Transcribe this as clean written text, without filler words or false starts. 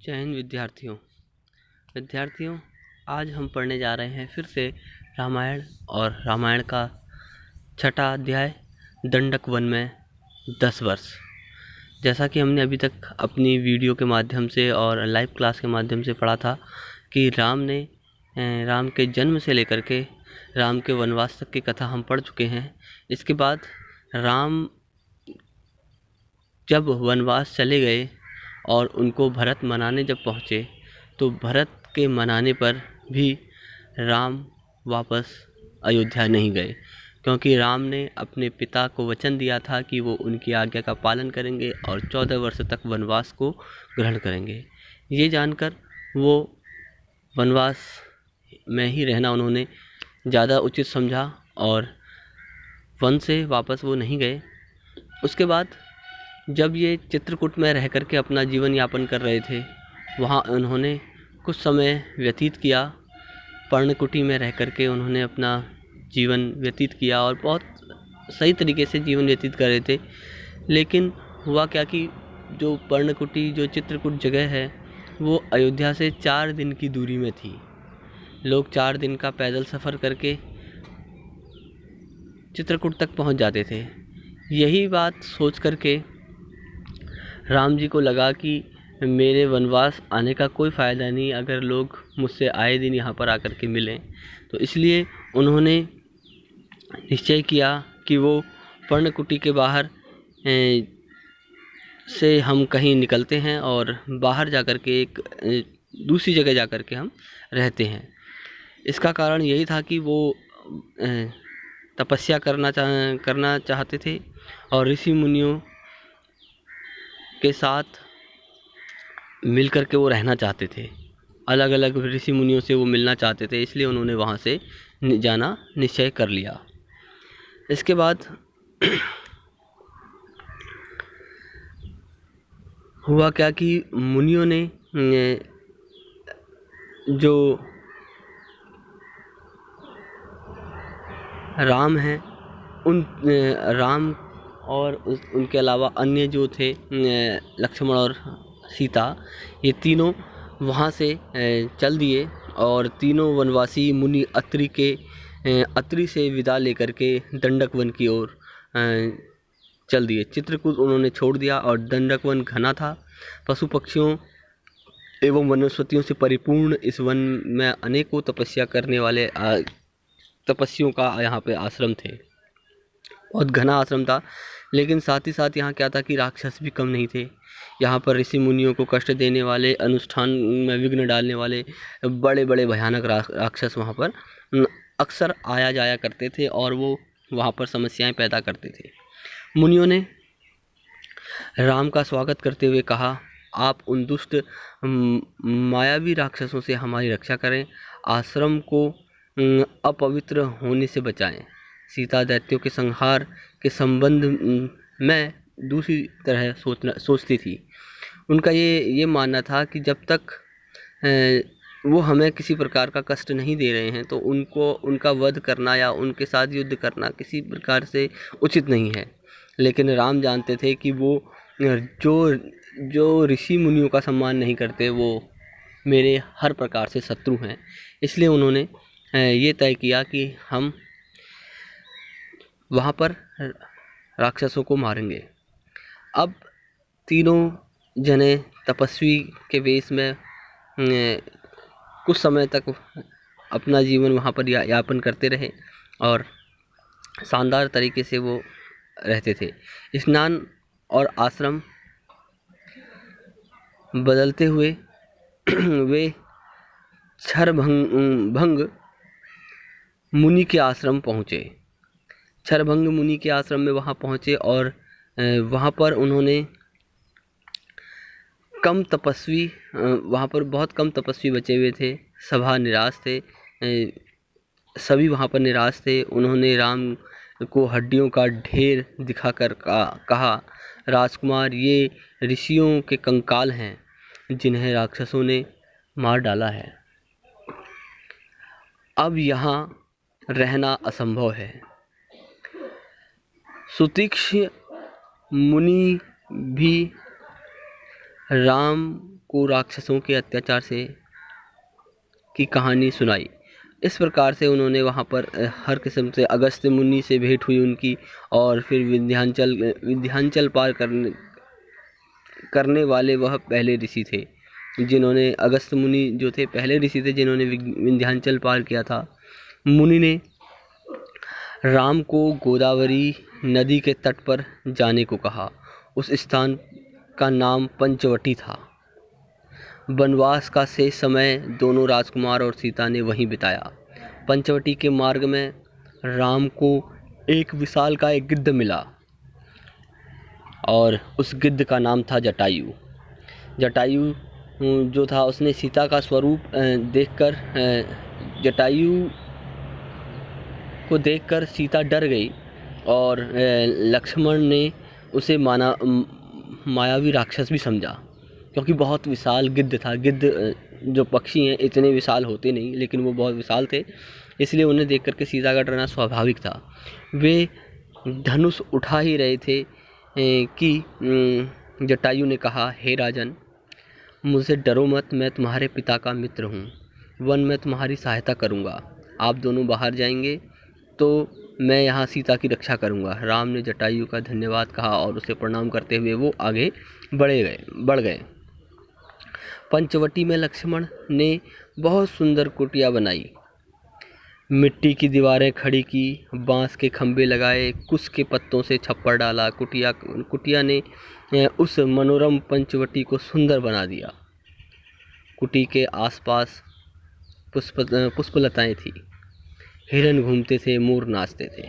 जय हिंद विद्यार्थियों, आज हम पढ़ने जा रहे हैं फिर से रामायण और रामायण का छठा अध्याय दंडक वन में 10 वर्ष। जैसा कि हमने अभी तक अपनी वीडियो के माध्यम से और लाइव क्लास के माध्यम से पढ़ा था कि राम के जन्म से लेकर के राम के वनवास तक की कथा हम पढ़ चुके हैं। इसके बाद राम जब वनवास चले गए और उनको भरत मनाने जब पहुँचे तो भरत के मनाने पर भी राम वापस अयोध्या नहीं गए, क्योंकि राम ने अपने पिता को वचन दिया था कि वो उनकी आज्ञा का पालन करेंगे और 14 वर्ष तक वनवास को ग्रहण करेंगे। ये जानकर वो वनवास में ही रहना उन्होंने ज़्यादा उचित समझा और वन से वापस वो नहीं गए। उसके बाद जब ये चित्रकूट में रह कर के अपना जीवन यापन कर रहे थे, वहाँ उन्होंने कुछ समय व्यतीत किया। पर्णकुटी में रह कर के उन्होंने अपना जीवन व्यतीत किया और बहुत सही तरीके से जीवन व्यतीत कर रहे थे। लेकिन हुआ क्या कि जो पर्णकुटी, जो चित्रकूट जगह है, वो अयोध्या से 4 दिन की दूरी में थी। लोग 4 दिन का पैदल सफ़र करके चित्रकूट तक पहुंच जाते थे। यही बात सोच करके राम जी को लगा कि मेरे वनवास आने का कोई फ़ायदा नहीं अगर लोग मुझसे आए दिन यहाँ पर आकर के मिलें। तो इसलिए उन्होंने निश्चय किया कि वो पर्णकुटी के बाहर से हम कहीं निकलते हैं और बाहर जाकर के एक दूसरी जगह जाकर के हम रहते हैं। इसका कारण यही था कि वो तपस्या करना चाहते थे और ऋषि मुनियों के साथ मिल कर के वो रहना चाहते थे। अलग अलग ऋषि मुनियों से वो मिलना चाहते थे, इसलिए उन्होंने वहाँ से जाना निश्चय कर लिया। इसके बाद हुआ क्या कि मुनियों ने जो राम हैं राम और उनके अलावा अन्य जो थे लक्ष्मण और सीता, ये तीनों वहाँ से चल दिए और तीनों वनवासी मुनि अत्रि से विदा लेकर के दंडक वन की ओर चल दिए। चित्रकूट उन्होंने छोड़ दिया और दंडक वन घना था। पशु पक्षियों एवं वनस्पतियों से परिपूर्ण इस वन में अनेकों तपस्या करने वाले तपस्वियों का यहाँ पे आश्रम थे। बहुत घना आश्रम था, लेकिन साथ ही साथ यहाँ क्या था कि राक्षस भी कम नहीं थे। यहाँ पर ऋषि मुनियों को कष्ट देने वाले, अनुष्ठान में विघ्न डालने वाले बड़े बड़े भयानक राक्षस वहाँ पर अक्सर आया जाया करते थे और वो वहाँ पर समस्याएं पैदा करते थे। मुनियों ने राम का स्वागत करते हुए कहा, आप उन दुष्ट मायावी राक्षसों से हमारी रक्षा करें, आश्रम को अपवित्र होने से बचाएं। सीता दैत्यों के संहार के संबंध में दूसरी तरह सोचती थी। उनका ये मानना था कि जब तक वो हमें किसी प्रकार का कष्ट नहीं दे रहे हैं तो उनका वध करना या उनके साथ युद्ध करना किसी प्रकार से उचित नहीं है। लेकिन राम जानते थे कि वो जो ऋषि मुनियों का सम्मान नहीं करते वो मेरे हर प्रकार से शत्रु हैं। इसलिए उन्होंने ये तय किया कि हम वहाँ पर राक्षसों को मारेंगे। अब तीनों जने तपस्वी के वेश में कुछ समय तक अपना जीवन वहाँ पर यापन करते रहे और शानदार तरीके से वो रहते थे। स्नान और आश्रम बदलते हुए वे क्षरभंग मुनि के आश्रम पहुँचे। क्षरभंग मुनि के आश्रम में वहाँ पहुँचे और वहाँ पर उन्होंने वहाँ पर बहुत कम तपस्वी बचे हुए थे। सभी निराश थे, सभी वहाँ पर निराश थे। उन्होंने राम को हड्डियों का ढेर दिखाकर कहा, राजकुमार, ये ऋषियों के कंकाल हैं जिन्हें राक्षसों ने मार डाला है। अब यहाँ रहना असंभव है। सुतीक्ष्ण मुनि भी राम को राक्षसों के अत्याचार से की कहानी सुनाई। इस प्रकार से उन्होंने वहाँ पर हर किस्म से अगस्त्य मुनि से भेंट हुई उनकी, और फिर विंध्याचल पार करने वाले वह पहले ऋषि थे जिन्होंने, अगस्त्य मुनि जो थे पहले ऋषि थे जिन्होंने विंध्याचल पार किया था। मुनि ने राम को गोदावरी नदी के तट पर जाने को कहा। उस स्थान का नाम पंचवटी था। वनवास का शेष समय दोनों राजकुमार और सीता ने वहीं बिताया। पंचवटी के मार्ग में राम को एक विशालकाय गिद्ध मिला और उस गिद्ध का नाम था जटायु। जटायु जो था उसने सीता का स्वरूप देखकर, जटायु को देखकर सीता डर गई और लक्ष्मण ने उसे मायावी राक्षस भी समझा, क्योंकि बहुत विशाल गिद्ध था। गिद्ध जो पक्षी हैं इतने विशाल होते नहीं, लेकिन वो बहुत विशाल थे, इसलिए उन्हें देख करके सीता का डरना स्वाभाविक था। वे धनुष उठा ही रहे थे कि जटायु ने कहा, हे राजन, मुझसे डरो मत, मैं तुम्हारे पिता का मित्र हूँ। वन में तुम्हारी सहायता करूँगा। आप दोनों बाहर जाएंगे तो मैं यहाँ सीता की रक्षा करूँगा। राम ने जटायु का धन्यवाद कहा और उसे प्रणाम करते हुए वो आगे बढ़ गए। पंचवटी में लक्ष्मण ने बहुत सुंदर कुटिया बनाई। मिट्टी की दीवारें खड़ी की, बांस के खंभे लगाए, कुश के पत्तों से छप्पर डाला। कुटिया ने उस मनोरम पंचवटी को सुंदर बना दिया। कुटी के आसपास पुष्पलताएं थी। हिरन घूमते थे, मोर नाचते थे।